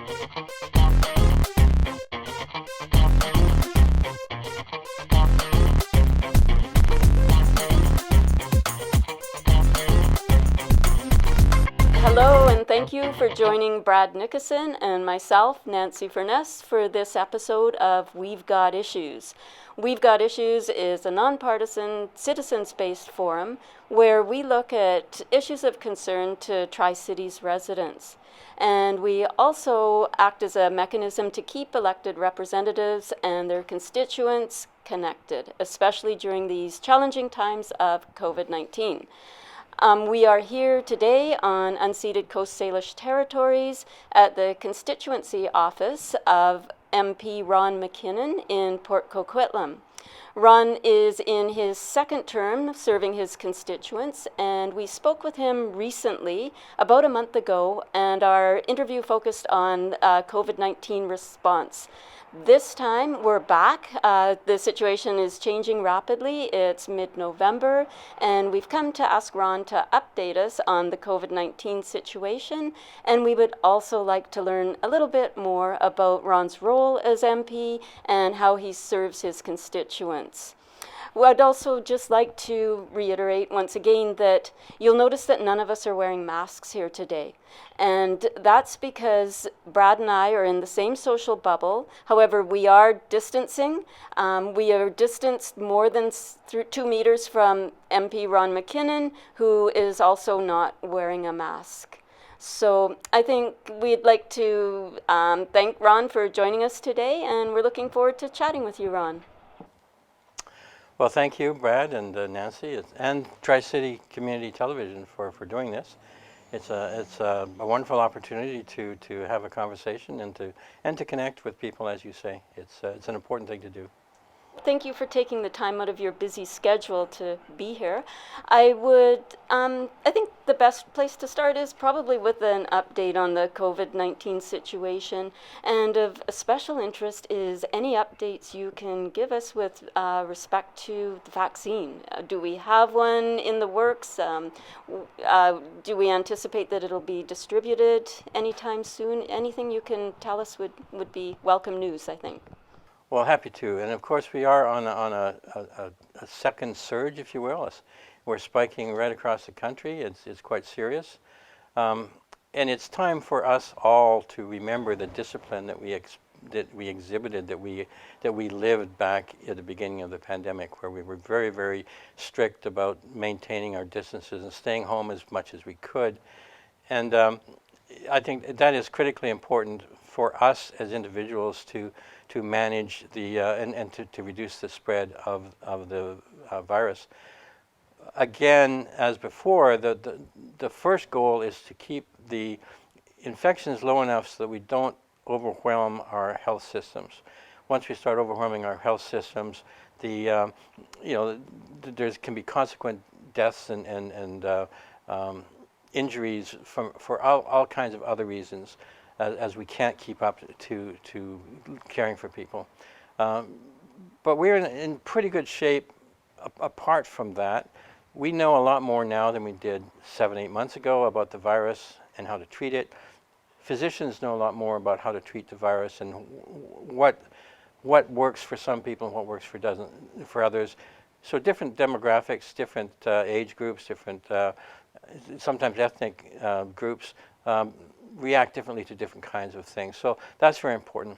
Hello, and thank you for joining Brad Nickason and myself, Nancy Furness, for this episode of We've Got Issues. We've Got Issues is a nonpartisan, citizens-based forum where we look at issues of concern to Tri-Cities residents. And we also act as a mechanism to keep elected representatives and their constituents connected, especially during these challenging times of COVID-19. We are here today on unceded Coast Salish territories at the constituency office of MP Ron McKinnon in Port Coquitlam. Ron is in his second term serving his constituents, and we spoke with him recently, about a month ago, and our interview focused on COVID-19 response. This time we're back. The situation is changing rapidly. It's mid-November, and we've come to ask Ron to update us on the COVID-19 situation, and we would also like to learn a little bit more about Ron's role as MP and how he serves his constituents. Well, I'd also just like to reiterate once again that you'll notice that none of us are wearing masks here today. And that's because Brad and I are in the same social bubble. However, we are distancing. We are distanced more than 2 meters from MP Ron McKinnon, who is also not wearing a mask. So I think we'd like to thank Ron for joining us today, and we're looking forward to chatting with you, Ron. Well, thank you, Brad and Nancy, and Tri-City Community Television for doing this. It's a wonderful opportunity to have a conversation and to connect with people, as you say. It's an important thing to do. Thank you for taking the time out of your busy schedule to be here. I think the best place to start is probably with an update on the COVID-19 situation. And of special interest is any updates you can give us with respect to the vaccine. Do we have one in the works? Do we anticipate that it'll be distributed anytime soon? Anything you can tell us would be welcome news, I think. Well, happy to. And of course, we are on a second surge, if you will. We're spiking right across the country. It's quite serious. And it's time for us all to remember the discipline that we exhibited, that we lived back at the beginning of the pandemic, where we were very, very strict about maintaining our distances and staying home as much as we could. And I think that is critically important for us as individuals to manage the and to reduce the spread of the virus. Again, as before, the first goal is to keep the infections low enough so that we don't overwhelm our health systems. Once we start overwhelming our health systems, there can be consequent deaths and injuries for all kinds of other reasons, as we can't keep up to caring for people. But we're in pretty good shape apart from that. We know a lot more now than we did 7-8 months ago about the virus and how to treat it. Physicians know a lot more about how to treat the virus and what works for some people and what works for others. So different demographics, different age groups, different sometimes ethnic groups react differently to different kinds of things. So that's very important.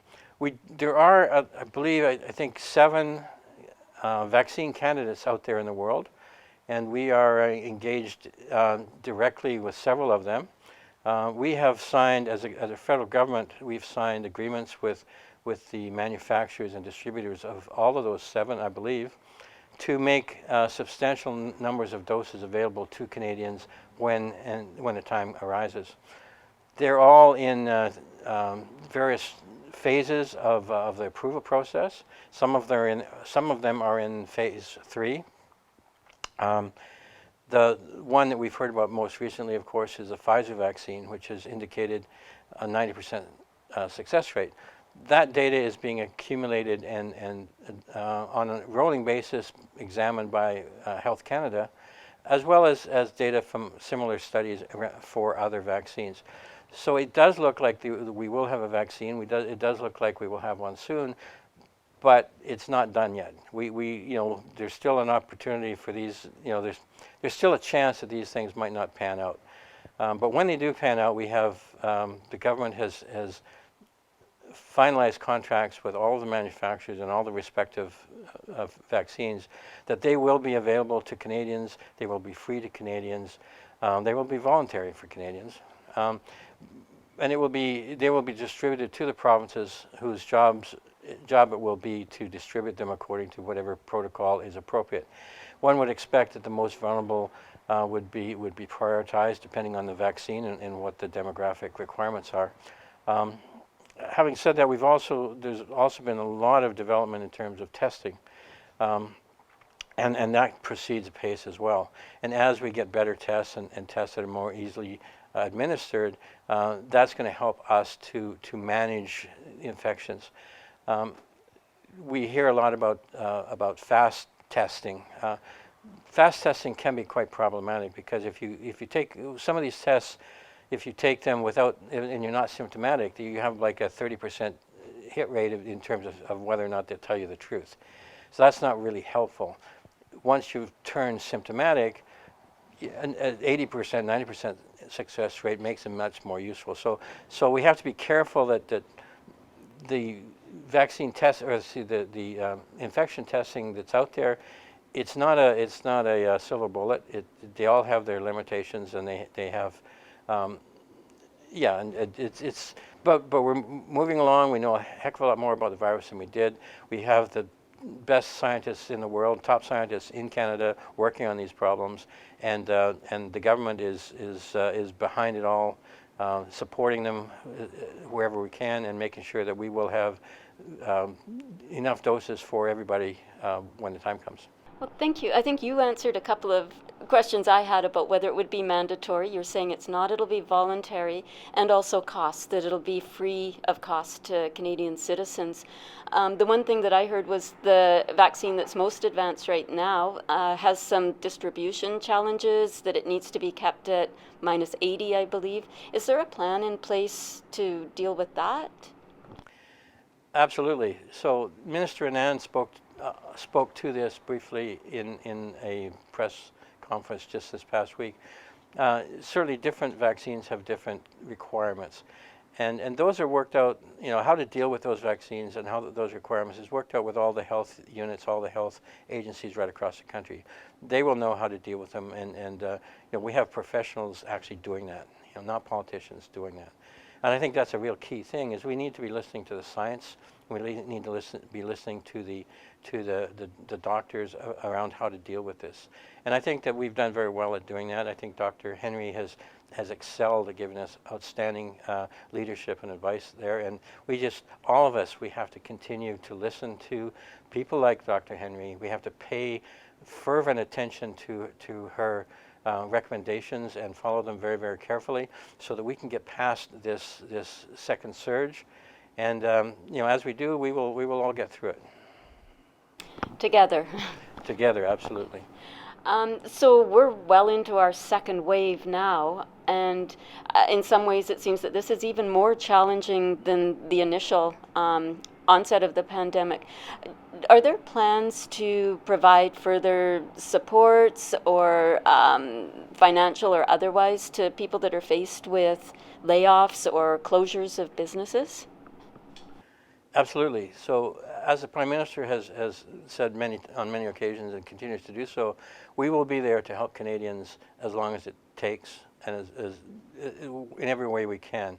There are, I believe, I think 7 vaccine candidates out there in the world, and we are engaged directly with several of them. We have signed, as a federal government, we've signed agreements with the manufacturers and distributors of all of those 7, I believe, to make substantial numbers of doses available to Canadians when the time arises. They're all in various phases of the approval process. Some of them are in phase 3. The one that we've heard about most recently, of course, is the Pfizer vaccine, which has indicated a 90% success rate. That data is being accumulated and on a rolling basis examined by Health Canada, as well as data from similar studies for other vaccines. So it does look like we will have a vaccine. It does look like we will have one soon, but it's not done yet. There's still an opportunity for these. There's still a chance that these things might not pan out. But when they do pan out, we have the government has finalized contracts with all the manufacturers and all the respective vaccines that they will be available to Canadians. They will be free to Canadians. They will be voluntary for Canadians. And they will be distributed to the provinces whose job it will be to distribute them according to whatever protocol is appropriate. One would expect that the most vulnerable would be prioritized depending on the vaccine and what the demographic requirements are. Having said that, there's also been a lot of development in terms of testing, and that proceeds apace as well. And as we get better tests and tests that are more easily administered, that's going to help us to manage infections. We hear a lot about fast testing. Fast testing can be quite problematic because if you take some of these tests, if you take them without, and you're not symptomatic, you have like a 30% hit rate in terms of whether or not they'll tell you the truth. So that's not really helpful. Once you've turned symptomatic, an 80%, 90% success rate makes them much more useful. So we have to be careful that the vaccine test, or the infection testing that's out there, it's not a silver bullet. They all have their limitations, and they have. But we're moving along. We know a heck of a lot more about the virus than we did. We have the best scientists in the world, top scientists in Canada, working on these problems, and the government is behind it all, supporting them wherever we can, and making sure that we will have enough doses for everybody when the time comes. Well, thank you. I think you answered a couple of questions I had about whether it would be mandatory. You're saying it's not, it'll be voluntary, and also cost, that it'll be free of cost to Canadian citizens. The one thing that I heard was the vaccine that's most advanced right now has some distribution challenges, that it needs to be kept at -80, I believe. Is there a plan in place to deal with that? Absolutely. So Minister Anand spoke to this briefly in a press conference just this past week. Certainly different vaccines have different requirements, and those are worked out. How to deal with those vaccines and how those requirements is worked out with all the health units, all the health agencies right across the country. They will know how to deal with them, and we have professionals actually doing that, not politicians doing that. And I think that's a real key thing, is we need to be listening to the science. We need to be listening to the doctors around how to deal with this. And I think that we've done very well at doing that. I think Dr. Henry has excelled at giving us outstanding leadership and advice there. And all of us, we have to continue to listen to people like Dr. Henry. We have to pay fervent attention to her recommendations and follow them very, very carefully, so that we can get past this second surge. And as we do, we will all get through it. Together. Together, absolutely. So we're well into our second wave now, and in some ways it seems that this is even more challenging than the initial onset of the pandemic. Are there plans to provide further supports or financial or otherwise to people that are faced with layoffs or closures of businesses? Absolutely. So, as the Prime Minister has said on many occasions and continues to do so, we will be there to help Canadians as long as it takes, and as in every way we can.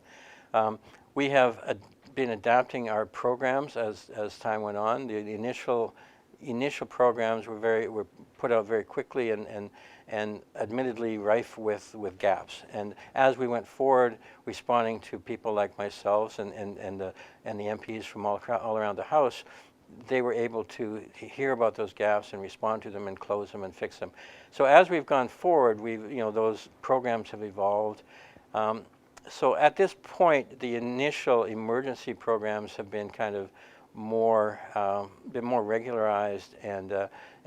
We have been adapting our programs as time went on. The initial programs were put out very quickly and admittedly rife with gaps. And as we went forward, responding to people like myself and the MPs from all around the House, they were able to hear about those gaps and respond to them and close them and fix them. So as we've gone forward, those programs have evolved. So at this point, the initial emergency programs have been kind of been more regularized, and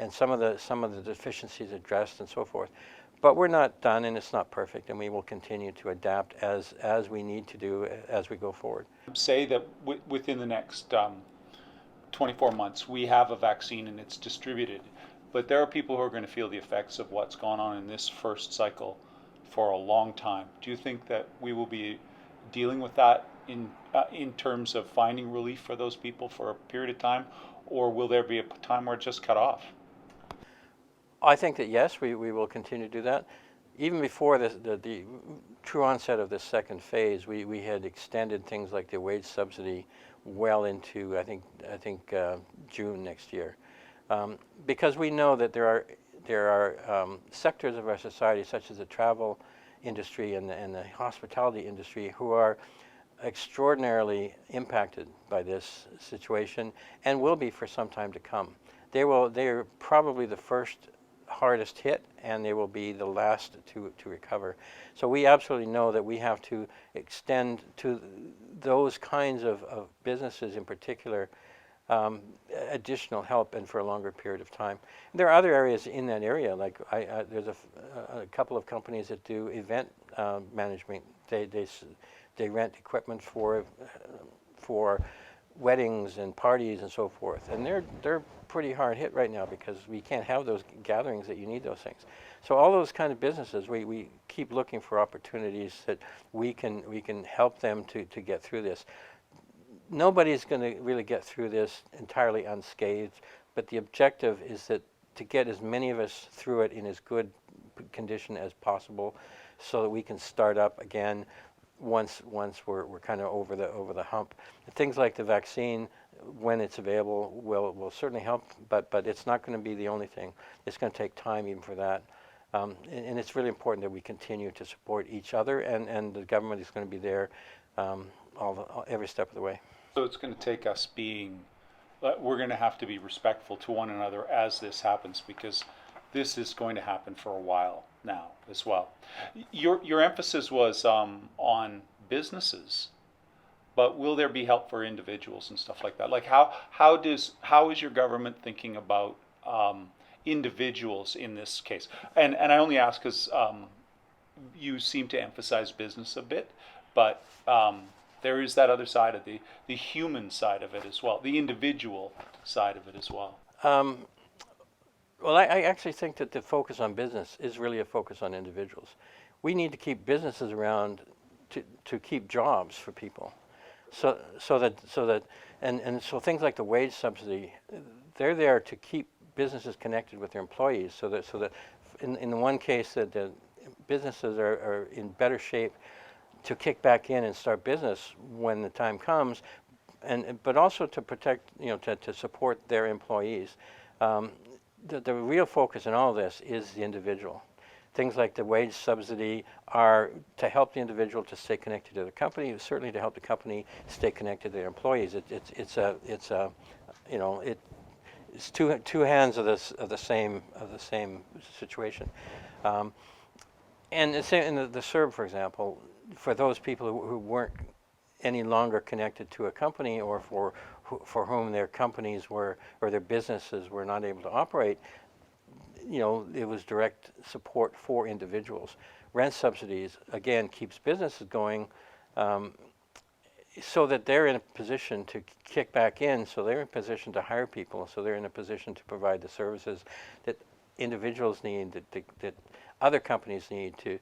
some of the deficiencies addressed and so forth. But we're not done, and it's not perfect, and we will continue to adapt as we need to do as we go forward. Say that within the next 24 months we have a vaccine and it's distributed, but there are people who are going to feel the effects of what's gone on in this first cycle for a long time. Do you think that we will be dealing with that in terms of finding relief for those people for a period of time, or will there be a time where it's just cut off? I think that yes, we will continue to do that. Even before the true onset of this second phase, we had extended things like the wage subsidy well into I think June next year, because we know that there are sectors of our society, such as the travel industry and the hospitality industry, who are extraordinarily impacted by this situation and will be for some time to come. They are probably the first hardest hit, and they will be the last to recover. So we absolutely know that we have to extend to those kinds of businesses in particular additional help, and for a longer period of time. There are other areas in that area, like there's a couple of companies that do event management. They rent equipment for weddings and parties and so forth, and they're pretty hard hit right now because we can't have those gatherings that you need those things. So all those kind of businesses, we keep looking for opportunities that we can help them to get through this. Nobody's going to really get through this entirely unscathed, but the objective is that to get as many of us through it in as good condition as possible, so that we can start up again once we're kind of over the hump. Things like the vaccine, when it's available, will certainly help, but it's not going to be the only thing. It's going to take time even for that. And it's really important that we continue to support each other, and the government is going to be there every step of the way. So it's going to take us we're going to have to be respectful to one another as this happens, because this is going to happen for a while now as well. Your emphasis was on businesses, but will there be help for individuals and stuff like that? Like how is your government thinking about individuals in this case? And I only ask because you seem to emphasize business a bit, but there is that other side of the human side of it as well, the individual side of it as well. Well, I actually think that the focus on business is really a focus on individuals. We need to keep businesses around to keep jobs for people. So things like the wage subsidy, they're there to keep businesses connected with their employees, so that in the one case that the businesses are in better shape to kick back in and start business when the time comes, but also to protect, to support their employees. The real focus in all of this is the individual. Things like the wage subsidy are to help the individual to stay connected to the company, certainly to help the company stay connected to their employees. It's two hands of the same situation. And the same in the CERB, for example, for those people who weren't any longer connected to a company, or for whom their companies or their businesses were not able to operate, it was direct support for individuals. Rent subsidies, again, keeps businesses going, so that they're in a position to kick back in, so they're in a position to hire people, so they're in a position to provide the services that individuals need, that other companies need to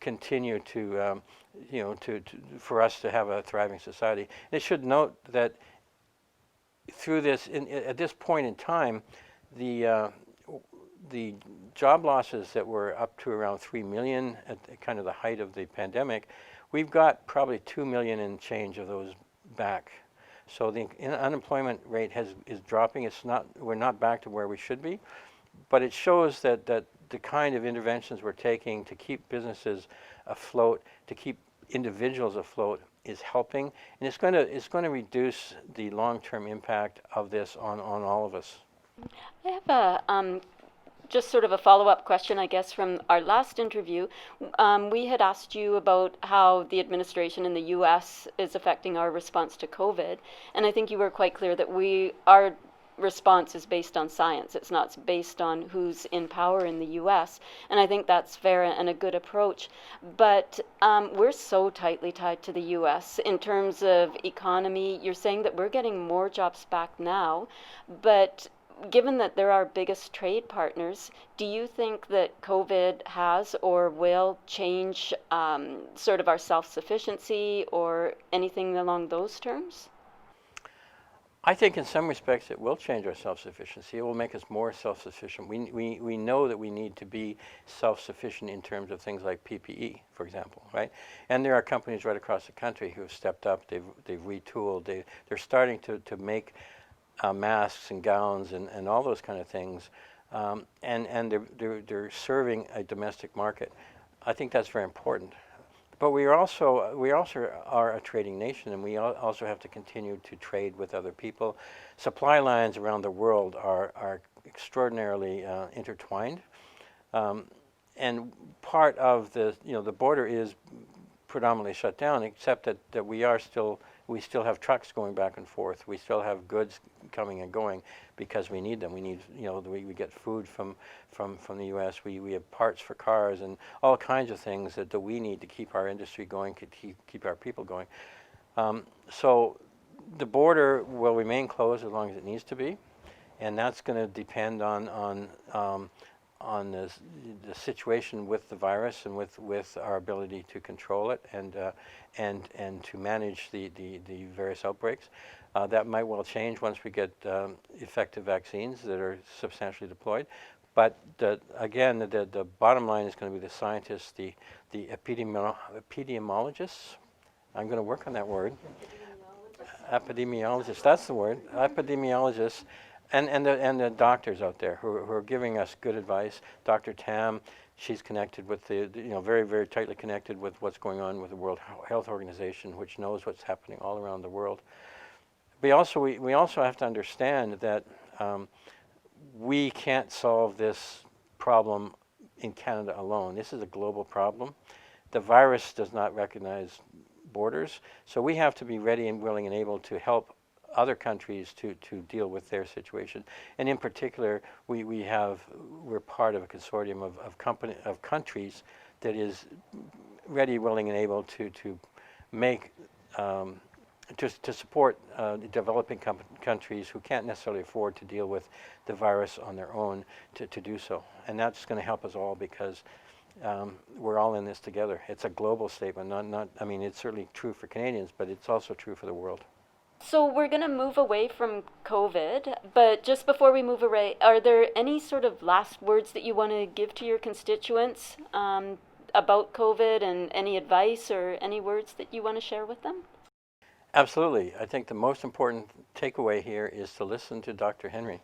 continue to for us to have a thriving society. And it should note that through this, at this point in time, the job losses that were up to around 3 million at kind of the height of the pandemic, we've got probably 2 million and change of those back. So the unemployment rate is dropping. We're not back to where we should be, but it shows that the kind of interventions we're taking to keep businesses afloat, to keep individuals afloat, is helping, and it's going to reduce the long-term impact of this on all of us. I have a just sort of a follow-up question, I guess, from our last interview. We had asked you about how the administration in the U.S. is affecting our response to COVID, and I think you were quite clear that we are response is based on science. It's not based on who's in power in the U.S. And I think that's fair and a good approach. But we're so tightly tied to the U.S. in terms of economy. You're saying that we're getting more jobs back now, but given that they're our biggest trade partners, do you think that COVID has or will change sort of our self-sufficiency or anything along those terms? I think in some respects it will change our self-sufficiency. It will make us more self-sufficient. We know that we need to be self-sufficient in terms of things like PPE, for example, right? And there are companies right across the country who have stepped up. They've retooled. They're starting to make masks and gowns and all those kind of things, and they're serving a domestic market. I think that's very important. But we also are a trading nation, and we also have to continue to trade with other people. Supply lines around the world are extraordinarily intertwined, and part of the border is predominantly shut down, except that we still have trucks going back and forth. We still have goods coming and going because we need them. We need, we get food from the U.S. We have parts for cars and all kinds of things that we need to keep our industry going, to keep our people going. So the border will remain closed as long as it needs to be, and that's going to depend on the situation with the virus and with our ability to control it and to manage the various outbreaks. That might well change once we get effective vaccines that are substantially deployed. But again, the bottom line is going to be the scientists, the epidemiologists. I'm going to work on that word. Epidemiologists, that's the word. Epidemiologists. And the doctors out there who are giving us good advice. Dr. Tam, she's connected with very, very tightly connected with what's going on with the World Health Organization, which knows what's happening all around the world. We also have to understand that we can't solve this problem in Canada alone. This is a global problem. The virus does not recognize borders, so we have to be ready and willing and able to help other countries to deal with their situation. And in particular, we're part of a consortium of countries that is ready, willing, and able to make to support developing countries who can't necessarily afford to deal with the virus on their own to do so. And that's going to help us all because we're all in this together. It's a global statement. I mean, it's certainly true for Canadians, but it's also true for the world. So we're going to move away from COVID, but just before we move away, are there any sort of last words that you want to give to your constituents about COVID, and any advice or any words that you want to share with them? Absolutely. I think the most important takeaway here is to listen to Dr. Henry.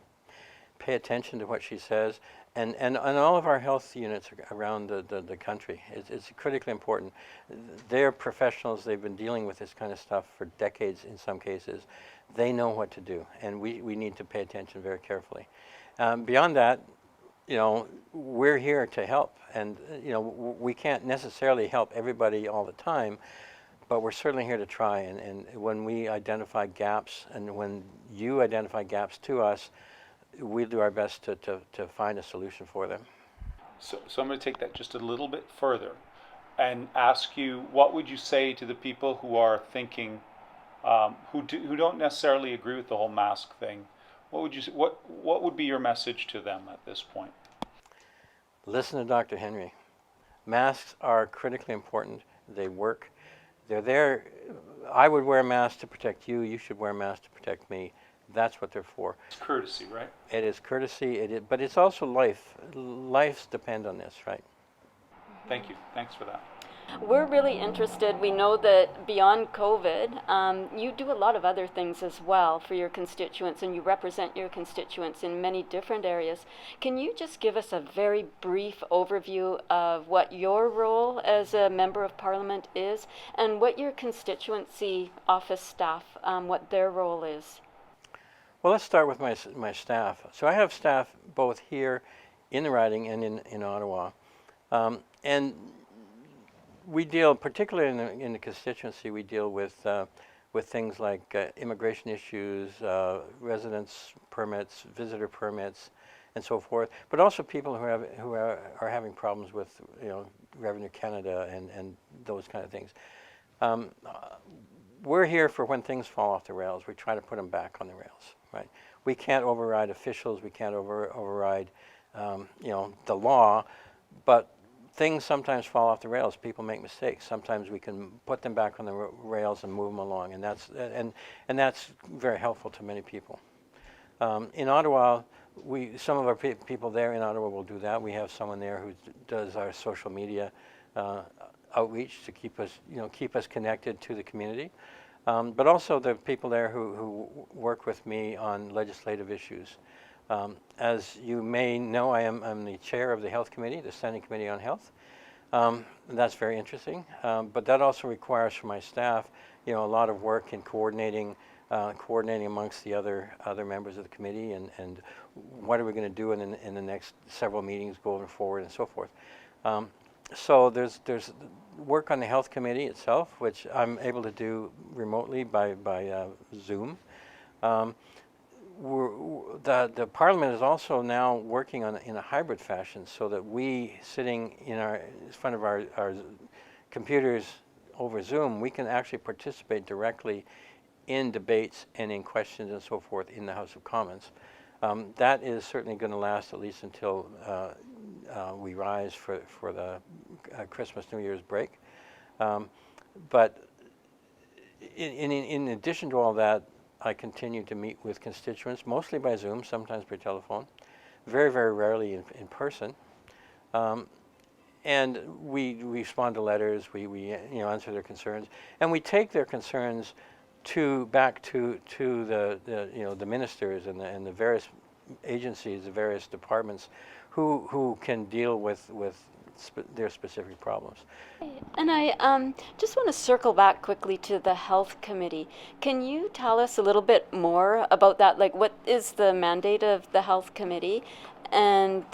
Pay attention to what she says, and all of our health units around the country. It's critically important. They're professionals. They've been dealing with this kind of stuff for decades in some cases. They know what to do, and we need to pay attention very carefully. Beyond that, we're here to help, and we can't necessarily help everybody all the time, but we're certainly here to try. And when we identify gaps, and when you identify gaps to us, we'll do our best to find a solution for them. So I'm going to take that just a little bit further and ask you, what would you say to the people who are thinking, who don't necessarily agree with the whole mask thing? What would you say, what would be your message to them at this point? Listen to Dr. Henry. Masks are critically important. They work. They're there. I would wear a mask to protect you. You should wear a mask to protect me. That's what they're for. It's courtesy, right? It is courtesy, but it's also life. Lives depend on this, right? Thank you. Thanks for that. We're really interested. We know that beyond COVID, you do a lot of other things as well for your constituents, and you represent your constituents in many different areas. Can you just give us a very brief overview of what your role as a Member of Parliament is, and what your constituency office staff, what their role is? Well, let's start with my staff. So I have staff both here in the riding and in Ottawa. And we deal, particularly in the constituency, we deal with with things like immigration issues, residence permits, visitor permits, and so forth. But also people who are having problems with Revenue Canada and those kind of things. We're here for when things fall off the rails. We try to put them back on the rails, right? We can't override officials. We can't override, the law, but things sometimes fall off the rails. People make mistakes. Sometimes we can put them back on the rails and move them along, and that's very helpful to many people. In Ottawa, some of our people there in Ottawa will do that. We have someone there who does our social media outreach to keep us connected to the community. But also the people there who work with me on legislative issues. As you may know, I'm the chair of the Health Committee, the Standing Committee on Health. And that's very interesting. But that also requires for my staff, a lot of work in coordinating amongst the other members of the committee, and what are we going to do in the next several meetings going forward and so forth. So there's work on the Health Committee itself, which I'm able to do remotely by Zoom. The Parliament is also now working in a hybrid fashion, so that we, sitting in front of our computers over Zoom, we can actually participate directly in debates and in questions and so forth in the House of Commons. That is certainly going to last at least until we rise for the Christmas, New Year's break. But in addition to all that, I continue to meet with constituents, mostly by Zoom, sometimes by telephone, very, very rarely in person. And we respond to letters, we answer their concerns, and we take their concerns back to the ministers and the various agencies, the various departments who can deal with their specific problems. And I just want to circle back quickly to the Health Committee. Can you tell us a little bit more about that? Like, what is the mandate of the Health Committee? And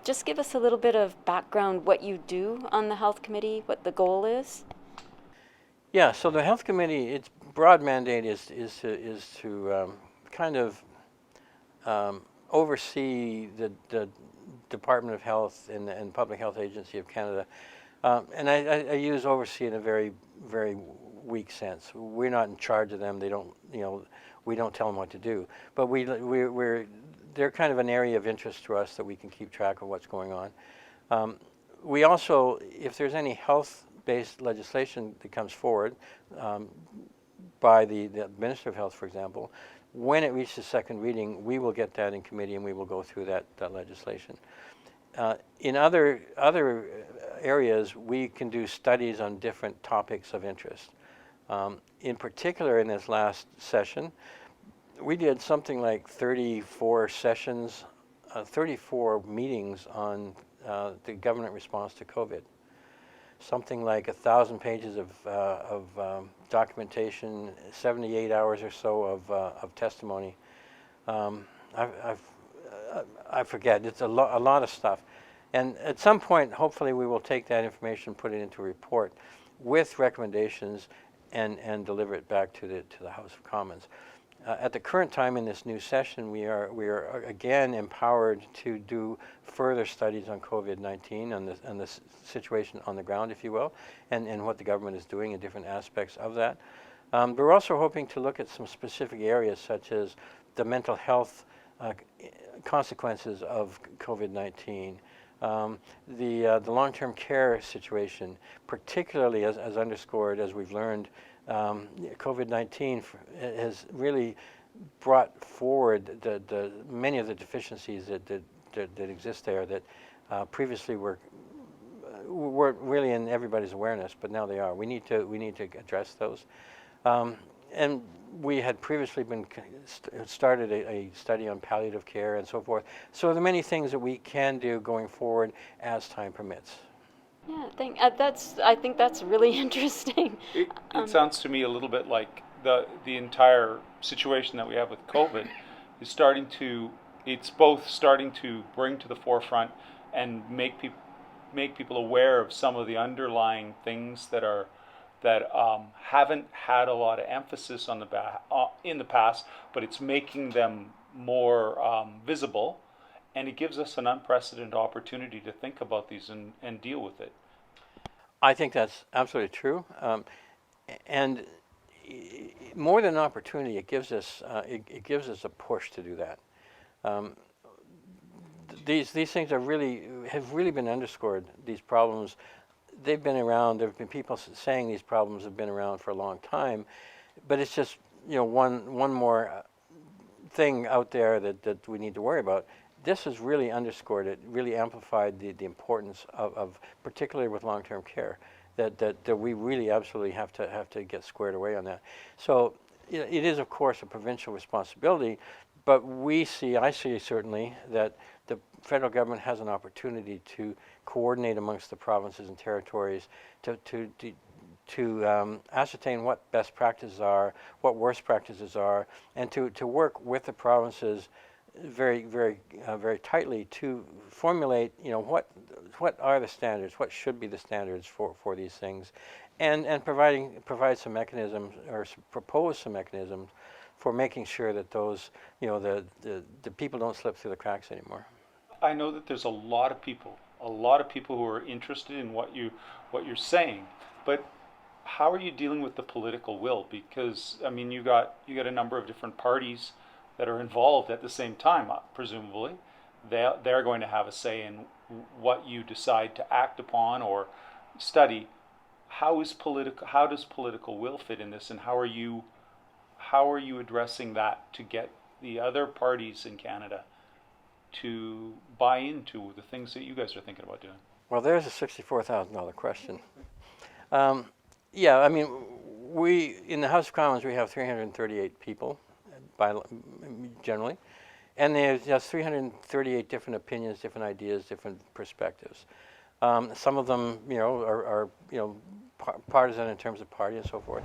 just give us a little bit of background, what you do on the Health Committee, what the goal is. Yeah, so the Health Committee, its broad mandate is to kind of oversee the Department of Health and Public Health Agency of Canada. And I use oversee in a very, very weak sense. We're not in charge of them. They don't, we don't tell them what to do. But they're kind of an area of interest to us that we can keep track of what's going on. We also, if there's any health-based legislation that comes forward by the Minister of Health, for example, when it reaches second reading, we will get that in committee and we will go through that legislation. In other areas, we can do studies on different topics of interest. In particular, in this last session, we did something like 34 sessions, 34 meetings on the government response to COVID. Something like 1,000 pages of documentation, 78 hours or so of testimony. I forget. It's a lot of stuff. And at some point, hopefully, we will take that information, put it into a report with recommendations, and deliver it back to the House of Commons. At the current time in this new session, we are again empowered to do further studies on COVID-19, on the situation on the ground, if you will, and what the government is doing in different aspects of that. But we're also hoping to look at some specific areas, such as the mental health consequences of COVID-19, the long-term care situation, particularly as underscored, as we've learned, COVID-19 has really brought forward the many of the deficiencies that exist there that previously weren't really in everybody's awareness, but now they are. We need to address those. And we had previously started a study on palliative care and so forth. So there are many things that we can do going forward as time permits. Yeah, I think that's really interesting. It sounds to me a little bit like the entire situation that we have with COVID is it's both starting to bring to the forefront and make people aware of some of the underlying things that that haven't had a lot of emphasis on in the past, but it's making them more visible, and it gives us an unprecedented opportunity to think about these and deal with it. I think that's absolutely true, and more than an opportunity, it gives us a push to do that. These things have really been underscored. These problems, they've been around. There have been people saying these problems have been around for a long time, but it's just one more thing out there that we need to worry about. This has really underscored it, really amplified the importance of particularly with long-term care, that we really absolutely have to get squared away on that. So it is, of course, a provincial responsibility, but I see certainly that the federal government has an opportunity to coordinate amongst the provinces and territories to ascertain what best practices are, what worst practices are, and to work with the provinces very tightly to formulate, what are the standards, what should be the standards for these things, and provide some mechanisms or propose some mechanisms for making sure that those, the people don't slip through the cracks anymore. I know that there's a lot of people who are interested in what you're saying, but how are you dealing with the political will? Because I mean, you got a number of different parties that are involved at the same time. Presumably, they're going to have a say in what you decide to act upon or study. How does political will fit in this, and how are you addressing that to get the other parties in Canada to buy into the things that you guys are thinking about doing? Well, there's a $64,000 question. Yeah, I mean, we in the House of Commons we have 338 people, generally, and there's just 338 different opinions, different ideas, different perspectives. Some of them, are partisan in terms of party and so forth.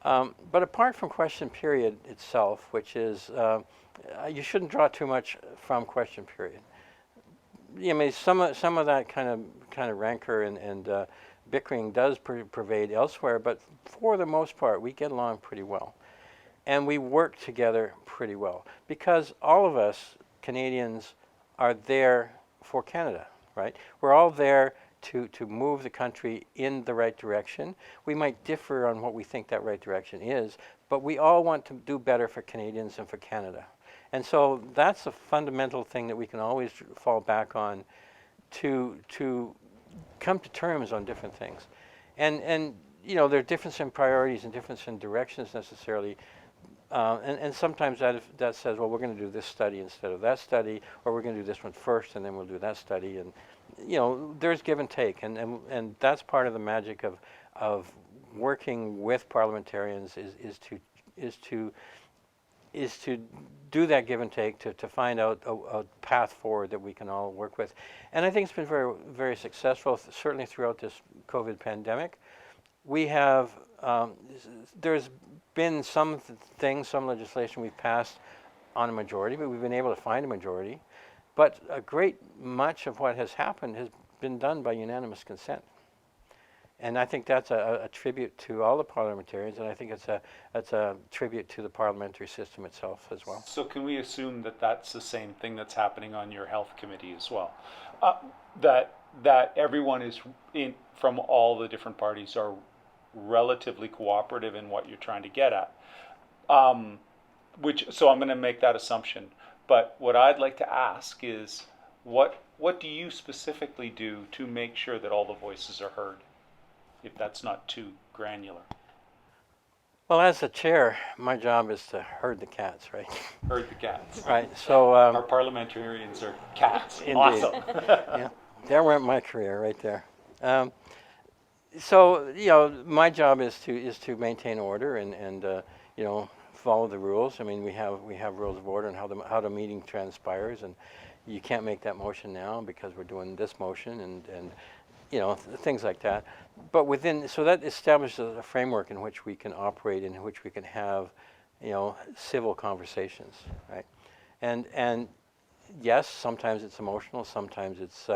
But apart from question period itself, which is you shouldn't draw too much from question period. I mean, some of that kind of rancor and bickering does pervade elsewhere, but for the most part, we get along pretty well, and we work together pretty well because all of us Canadians are there for Canada, right? We're all there to move the country in the right direction. We might differ on what we think that right direction is, but we all want to do better for Canadians and for Canada. And so that's a fundamental thing that we can always fall back on to come to terms on different things. And there are differences in priorities and differences in directions necessarily. And sometimes that says, well, we're going to do this study instead of that study, or we're going to do this one first and then we'll do that study. And there's give and take, and that's part of the magic of working with parliamentarians is to do that give and take to find out a path forward that we can all work with. And I think it's been very, very successful, certainly throughout this COVID pandemic. We have, there's been some legislation we've passed on a majority, but we've been able to find a majority. But a great much of what has happened has been done by unanimous consent. And I think that's a tribute to all the parliamentarians, and I think it's a tribute to the parliamentary system itself as well. So can we assume that that's the same thing that's happening on your health committee as well? That everyone from all the different parties are relatively cooperative in what you're trying to get at. So I'm going to make that assumption. But what I'd like to ask is, what do you specifically do to make sure that all the voices are heard, if that's not too granular? Well, as the chair, my job is to herd the cats, right? Herd the cats. Right. So our parliamentarians are cats. Indeed. Awesome. Yeah, that went my career right there. So my job is to maintain order and follow the rules. I mean, we have rules of order and how the meeting transpires, and you can't make that motion now because we're doing this motion and things like that. But so that establishes a framework in which we can operate, in which we can have civil conversations, right? And yes, sometimes it's emotional, sometimes it's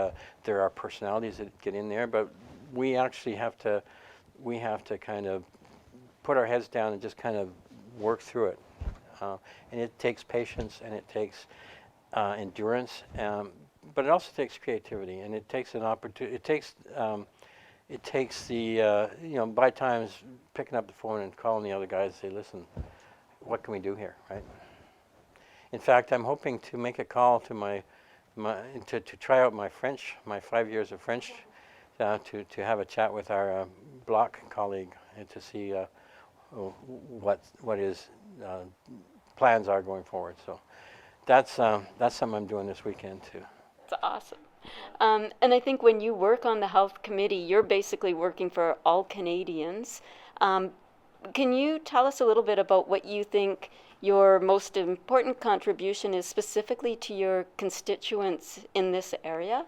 there are personalities that get in there, but we actually have to we have to kind of put our heads down and just kind of work through it. And it takes patience, and it takes endurance, but it also takes creativity, and it takes an opportunity. It takes the by times picking up the phone and calling the other guys and say, listen, what can we do here, right? In fact, I'm hoping to make a call to to try out my French, my 5 years of French, to have a chat with our block colleague and to see what his plans are going forward. So that's something I'm doing this weekend too. That's awesome. And I think when you work on the health committee, you're basically working for all Canadians. Can you tell us a little bit about what you think your most important contribution is specifically to your constituents in this area?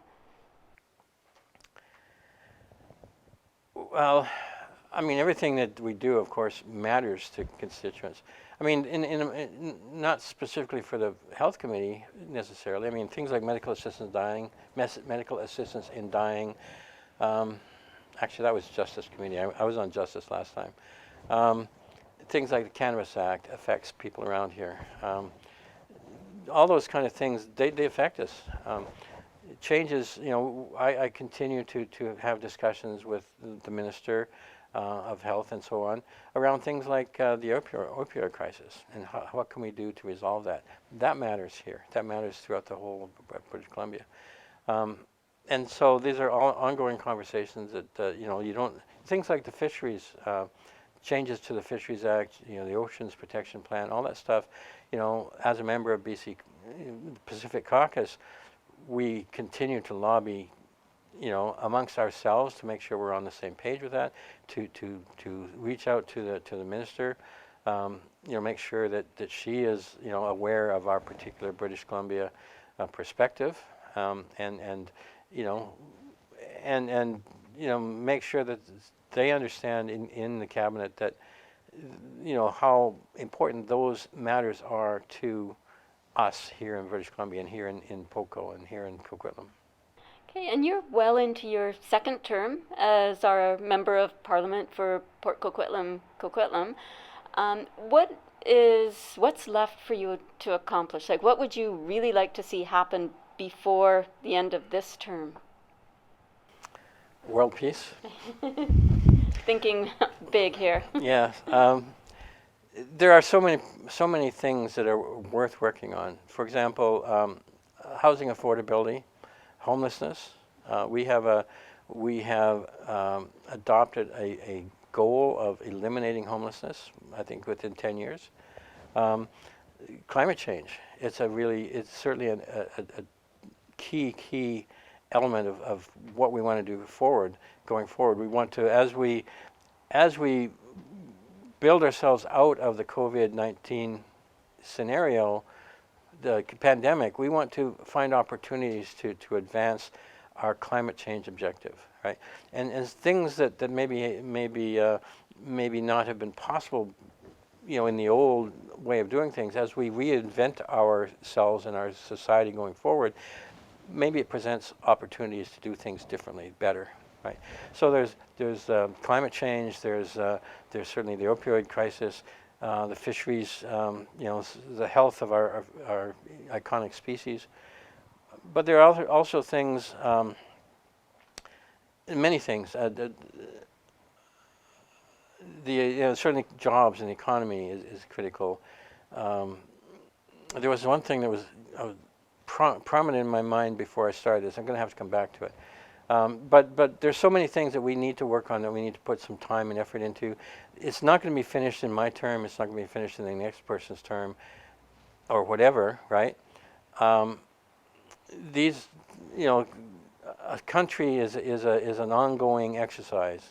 Well, I mean, everything that we do, of course, matters to constituents. I mean, not specifically for the health committee necessarily. I mean, things like medical assistance in dying. Actually, that was Justice Committee. I was on Justice last time. Things like the Cannabis Act affects people around here. All those kind of things, they affect us. Changes, I continue to have discussions with the Minister of Health and so on around things like the opioid crisis and what can we do to resolve that. That matters here. That matters throughout the whole of British Columbia. And so these are all ongoing conversations that, you don't, things like the fisheries, changes to the Fisheries Act, the Oceans Protection Plan, all that stuff, as a member of BC Pacific Caucus, we continue to lobby, amongst ourselves to make sure we're on the same page with that, to reach out to the minister, make sure that she is, aware of our particular British Columbia perspective, and make sure that they understand in the cabinet that, how important those matters are to us here in British Columbia and here in POCO and here in Coquitlam. Okay, and you're well into your second term as our Member of Parliament for Port Coquitlam. What's left for you to accomplish? Like, what would you really like to see happen before the end of this term? World peace. Thinking big here. Yeah. There are so many things that are worth working on. For example, housing affordability, homelessness. We have adopted a goal of eliminating homelessness, I think within 10 years. Climate change. It's certainly a key element of what we want to do going forward. We want to, as we build ourselves out of the COVID-19 scenario, the pandemic, we want to find opportunities to advance our climate change objective, right? And things that maybe not have been possible, in the old way of doing things, as we reinvent ourselves and our society going forward, maybe it presents opportunities to do things differently, better, right? So there's climate change. There's certainly the opioid crisis, the fisheries, the health of our iconic species. But there are also things, many things. Certainly jobs and the economy is critical. There was one thing that was prominent in my mind before I started this. I'm going to have to come back to it. But there's so many things that we need to work on, that we need to put some time and effort into. It's not going to be finished in my term. It's not going to be finished in the next person's term, or whatever, right? A country is an ongoing exercise.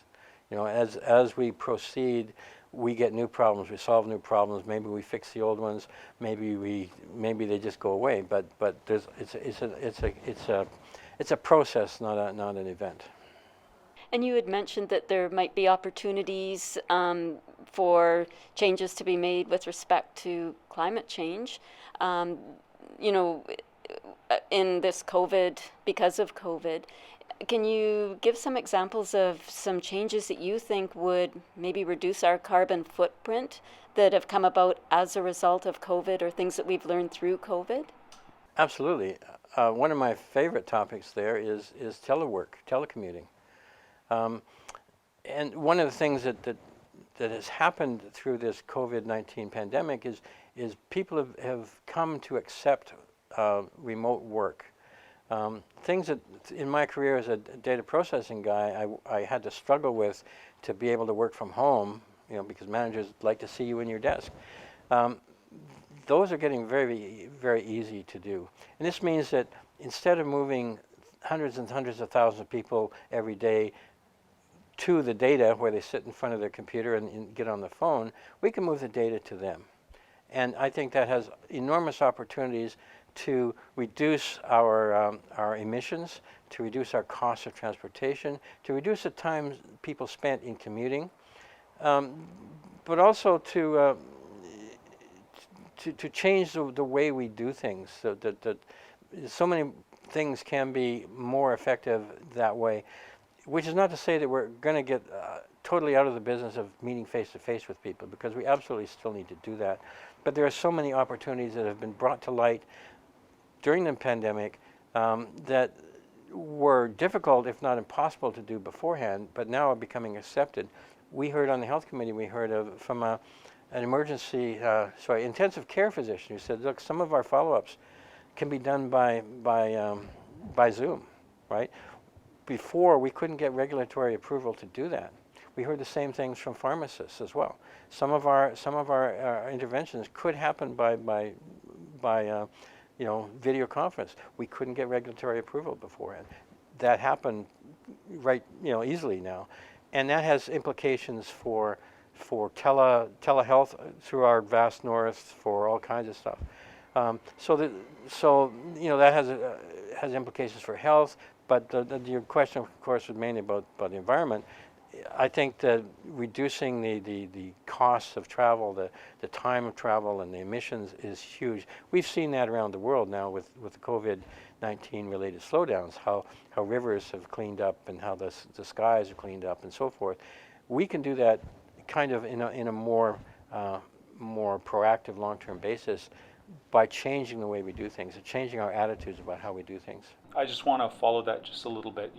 As we proceed, we get new problems. We solve new problems. Maybe we fix the old ones. Maybe they just go away. But it's a process, not an event. And you had mentioned that there might be opportunities for changes to be made with respect to climate change. In this COVID, because of COVID, Can you give some examples of some changes that you think would maybe reduce our carbon footprint that have come about as a result of COVID, or things that we've learned through COVID? Absolutely. One of my favorite topics there is telework, telecommuting. And one of the things that has happened through this COVID-19 pandemic is people have come to accept remote work. Things that in my career as a data processing guy, I had to struggle with to be able to work from home, because managers like to see you in your desk. Those are getting very, very easy to do. And this means that instead of moving hundreds and hundreds of thousands of people every day to the data where they sit in front of their computer and get on the phone, we can move the data to them. And I think that has enormous opportunities to reduce our emissions, to reduce our cost of transportation, to reduce the time people spent in commuting, but also to change the way we do things, so that so many things can be more effective that way. Which is not to say that we're going to get totally out of the business of meeting face to face with people, because we absolutely still need to do that. But there are so many opportunities that have been brought to light during the pandemic that were difficult, if not impossible, to do beforehand, but now are becoming accepted. We heard on the health committee, from an intensive care physician who said, look, some of our follow-ups can be done by Zoom, right? Before, we couldn't get regulatory approval to do that. We heard the same things from pharmacists as well. Some of our interventions could happen by video conference. We couldn't get regulatory approval beforehand. That happened easily now, and that has implications for telehealth through our vast north, for all kinds of stuff. That has implications for health. But your question, of course, was mainly about the environment. I think that reducing the costs of travel, the time of travel, and the emissions is huge. We've seen that around the world now with the COVID-19 related slowdowns, how rivers have cleaned up and how the skies have cleaned up and so forth. We can do that kind of in a more proactive, long-term basis by changing the way we do things and changing our attitudes about how we do things. I just want to follow that just a little bit.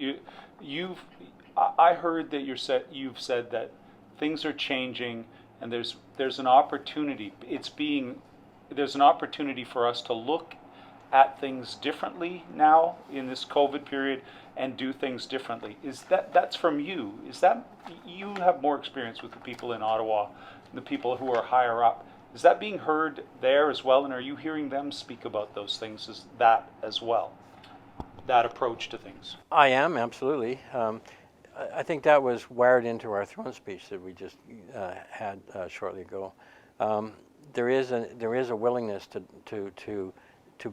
I heard that you've said that things are changing, and there's an opportunity. There's an opportunity for us to look at things differently now in this COVID period and do things differently. That's from you? Is that you have more experience with the people in Ottawa, the people who are higher up? Is that being heard there as well, and are you hearing them speak about those things as well? That approach to things? I am, absolutely. I think that was wired into our throne speech that we just had shortly ago. There is a willingness to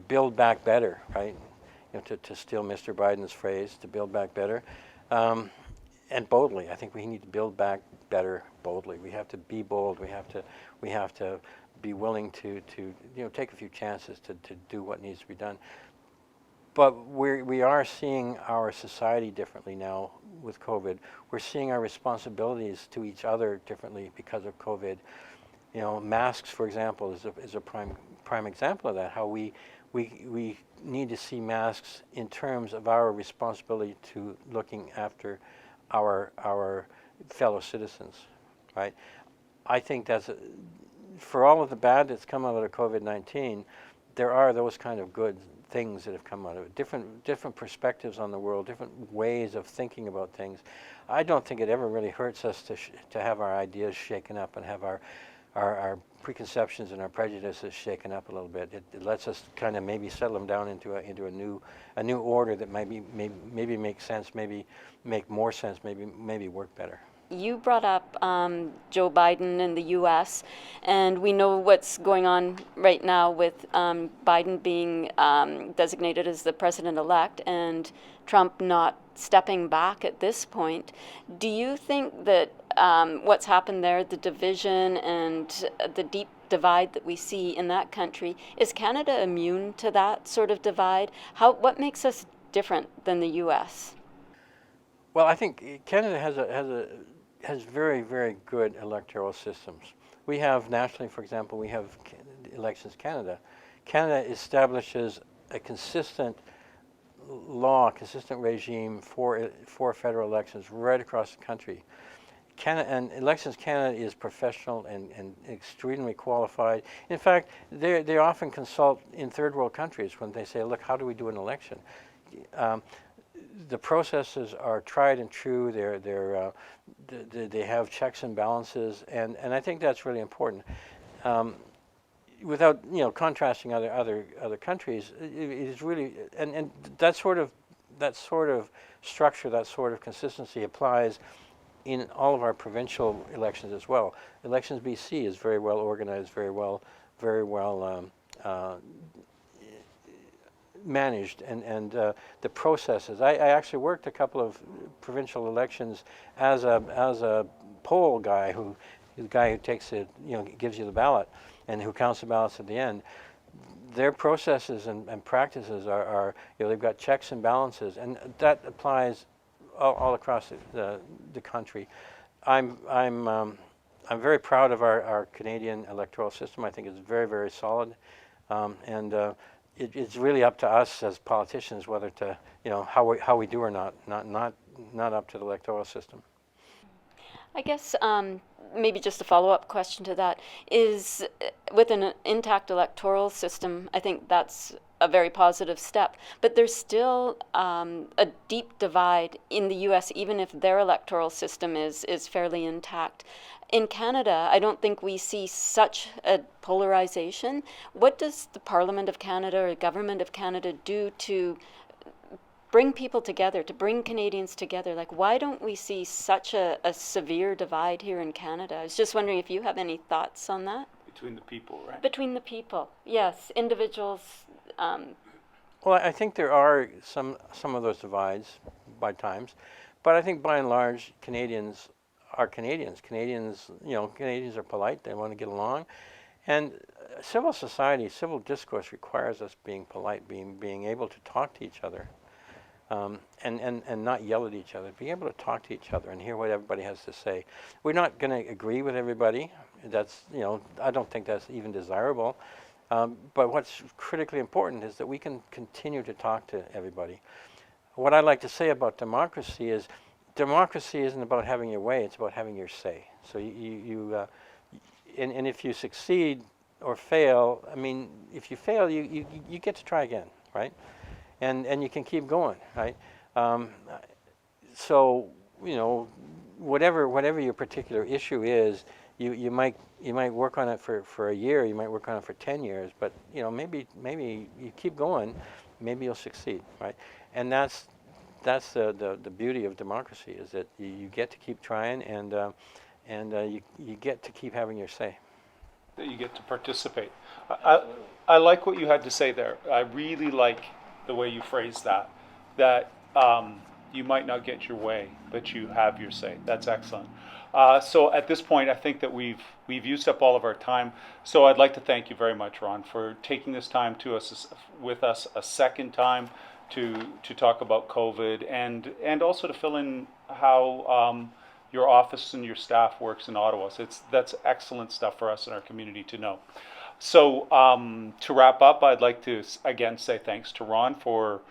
build back better, right? To steal Mr. Biden's phrase, to build back better, and boldly. I think we need to build back better boldly. We have to be bold. We have to be willing to take a few chances to do what needs to be done. But we are seeing our society differently now with COVID. We're seeing our responsibilities to each other differently because of COVID. Masks, for example, is a prime example of that. How we need to see masks in terms of our responsibility to looking after our fellow citizens, right? I think that's for all of the bad that's come out of COVID-19, there are those kind of good things that have come out of it. Different perspectives on the world, different ways of thinking about things. I don't think it ever really hurts us to have our ideas shaken up and have our preconceptions and our prejudices shaken up a little bit. It lets us kind of maybe settle them down into a new order that maybe make sense, maybe make more sense, maybe work better. You brought up Joe Biden in the U.S., and we know what's going on right now with Biden being designated as the president-elect and Trump not stepping back at this point. Do you think that what's happened there, the division and the deep divide that we see in that country, is Canada immune to that sort of divide? What makes us different than the U.S.? Well, I think Canada has very, very good electoral systems. We have nationally, for example, we have Elections Canada. Canada establishes a consistent law, consistent regime for federal elections right across the country. Canada, and Elections Canada is professional and extremely qualified. In fact, they often consult in third world countries when they say, look, how do we do an election? The processes are tried and true. They have checks and balances, and I think that's really important. Without contrasting other countries, it is really and that sort of structure, that sort of consistency applies in all of our provincial elections as well. Elections BC is very well organized, very well managed, and the processes. I actually worked a couple of provincial elections as a poll guy, the guy who takes it, gives you the ballot, and who counts the ballots at the end. Their processes and practices are they've got checks and balances, and that applies all across the country. I'm very proud of our Canadian electoral system. I think it's very, very solid, and it's really up to us as politicians whether to how we do or not up to the electoral system. I guess maybe just a follow-up question to that is, with an intact electoral system, I think that's a very positive step. But there's still a deep divide in the U.S., even if their electoral system is fairly intact. In Canada, I don't think we see such a polarization. What does the Parliament of Canada or the Government of Canada do to bring people together, to bring Canadians together? Like, why don't we see such a severe divide here in Canada? I was just wondering if you have any thoughts on that. Between the people, right? Between the people, yes. Individuals. Well, I think there are some of those divides by times, but I think by and large Canadians are Canadians. Canadians are polite. They want to get along, and civil society, civil discourse requires us being polite, being able to talk to each other. And not yell at each other, being able to talk to each other and hear what everybody has to say. We're not going to agree with everybody. That's, I don't think that's even desirable. But what's critically important is that we can continue to talk to everybody. What I like to say about democracy is, democracy isn't about having your way, it's about having your say. So and if you succeed or fail, I mean, if you fail, you get to try again, right? And you can keep going, right? So whatever your particular issue is, you might work on it for a year, you might work on it for 10 years, but maybe you keep going, maybe you'll succeed, right? And that's the beauty of democracy, is that you get to keep trying, and you get to keep having your say. That you get to participate. I like what you had to say there. I really like the way you phrased that you might not get your way, but you have your say. That's excellent. So at this point, I think that we've used up all of our time. So I'd like to thank you very much, Ron, for taking this time with us a second time to talk about COVID, and also to fill in how your office and your staff works in Ottawa. So that's excellent stuff for us in our community to know. So to wrap up, I'd like to again say thanks to Ron for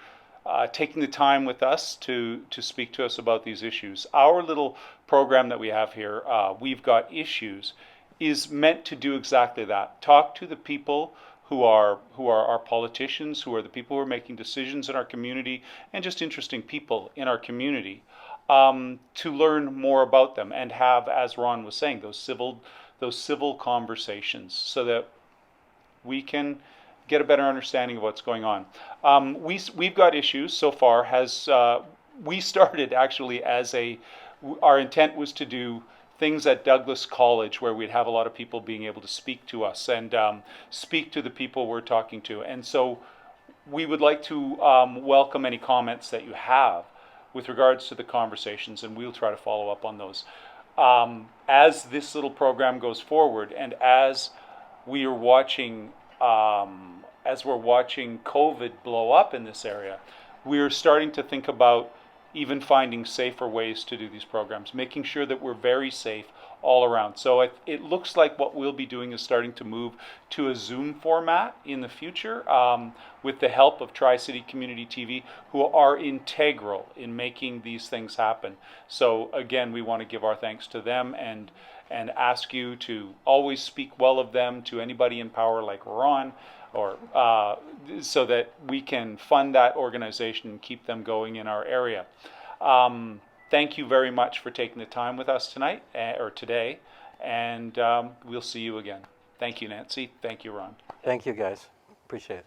taking the time with us to speak to us about these issues. Our little program that we have here, We've Got Issues, is meant to do exactly that. Talk to the people who are our politicians, who are the people who are making decisions in our community, and just interesting people in our community, to learn more about them and have, as Ron was saying, those civil conversations, so that we can get a better understanding of what's going on. We've Got Issues so far we started actually our intent was to do things at Douglas College where we'd have a lot of people being able to speak to us and speak to the people we're talking to. And so we would like to welcome any comments that you have with regards to the conversations, and we'll try to follow up on those. As this little program goes forward, and as we're watching COVID blow up in this area, we're starting to think about even finding safer ways to do these programs, making sure that we're very safe all around. So it looks like what we'll be doing is starting to move to a Zoom format in the future, with the help of Tri-City Community TV, who are integral in making these things happen. So again, we want to give our thanks to them and ask you to always speak well of them to anybody in power like Ron, or so that we can fund that organization and keep them going in our area. Thank you very much for taking the time with us tonight, or today, and we'll see you again. Thank you, Nancy. Thank you, Ron. Thank you, guys. Appreciate it.